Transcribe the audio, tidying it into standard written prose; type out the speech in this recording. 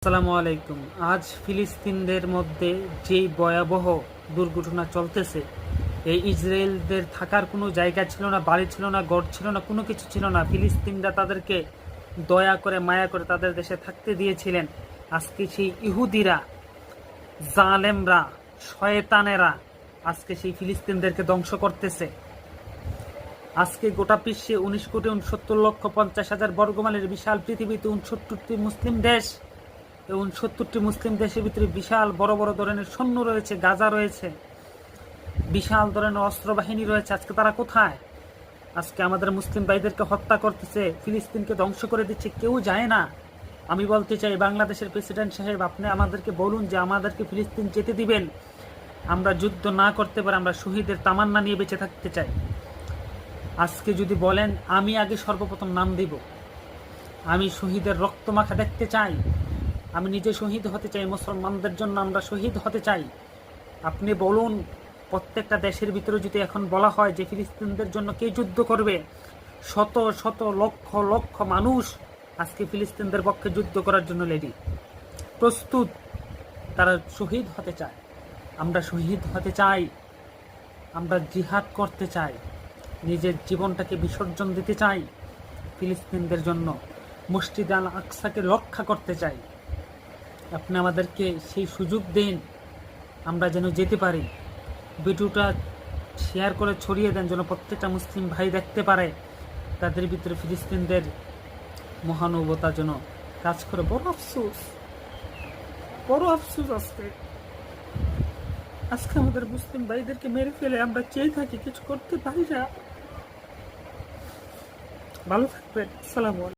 আসসালামু আলাইকুম। আজ ফিলিস্তিনদের মধ্যে যেই ভয়াবহ দুর্ঘটনা চলতেছে, এই ইসরায়েলদের থাকার কোনো জায়গা ছিল না, বাড়ি ছিল না, ঘর ছিল না, কোনো কিছু ছিল না। ফিলিস্তিনরা তাদেরকে দয়া করে মায়া করে তাদের দেশে থাকতে দিয়েছিলেন। আজকে সেই ইহুদিরা, জালেমরা, শয়তানেরা আজকে সেই ফিলিস্তিনদেরকে ধ্বংস করতেছে। আজকে গোটা বিশ্বে 19,69,50,000 বর্গমাইলের বিশাল পৃথিবীতে 69টি মুসলিম দেশ, এই 69টি মুসলিম দেশের ভিতরে বিশাল বড় বড় ধরনের সৈন্য রয়েছে, গাজা রয়েছে, বিশাল ধরনের অস্ত্র বাহিনী রয়েছে। আজকে তারা কোথায়? আজকে আমাদের মুসলিম ভাইদেরকে হত্যা করতেছে, ফিলিস্তিনকে ধ্বংস করে দিচ্ছে, কেউ যায় না। আমি বলতে চাই, বাংলাদেশের প্রেসিডেন্ট সাহেব, আপনি আমাদেরকে বলুন যে আমাদেরকে ফিলিস্তিন যেতে দিবেন। আমরা যুদ্ধ না করতে পারে, আমরা শহীদের তামান্না নিয়ে বেঁচে থাকতে চাই। আজকে যদি বলেন, আমি আগে সর্বপ্রথম নাম দিব, আমি শহীদের রক্তমাখা দেখতে চাই, আমি নিজে শহীদ হতে চাই, মুসলমানদের জন্য আমরা শহীদ হতে চাই। আপনি বলুন, প্রত্যেকটা দেশের ভিতরে যদি এখন বলা হয় যে ফিলিস্তিনদের জন্য কে যুদ্ধ করবে, শত শত লক্ষ লক্ষ মানুষ আজকে ফিলিস্তিনদের পক্ষে যুদ্ধ করার জন্য রেডি, প্রস্তুত। তারা শহীদ হতে চায়, আমরা শহীদ হতে চাই, আমরা জিহাদ করতে চাই, নিজের জীবনটাকে বিসর্জন দিতে চাই ফিলিস্তিনদের জন্য, মসজিদ আল আকসাকে রক্ষা করতে চাই। আপনি আমাদেরকে সেই সুযোগ দিন, আমরা যেন যেতে পারি। ভিডিওটা শেয়ার করে ছড়িয়ে দেন, যেন প্রত্যেকটা মুসলিম ভাই দেখতে পারে, তাদের ভিতরে ফিলিস্তিনদের মহানুভবতা যেন কাজ করে। বড় আফসোস, বড় আফসোস। আজকে আমাদের মুসলিম ভাইদেরকে মেরে ফেলে আমরা চেয়ে থাকি, কিছু করতে পারি না। ভালো থাকবেন। আসসালামু আলাইকুম।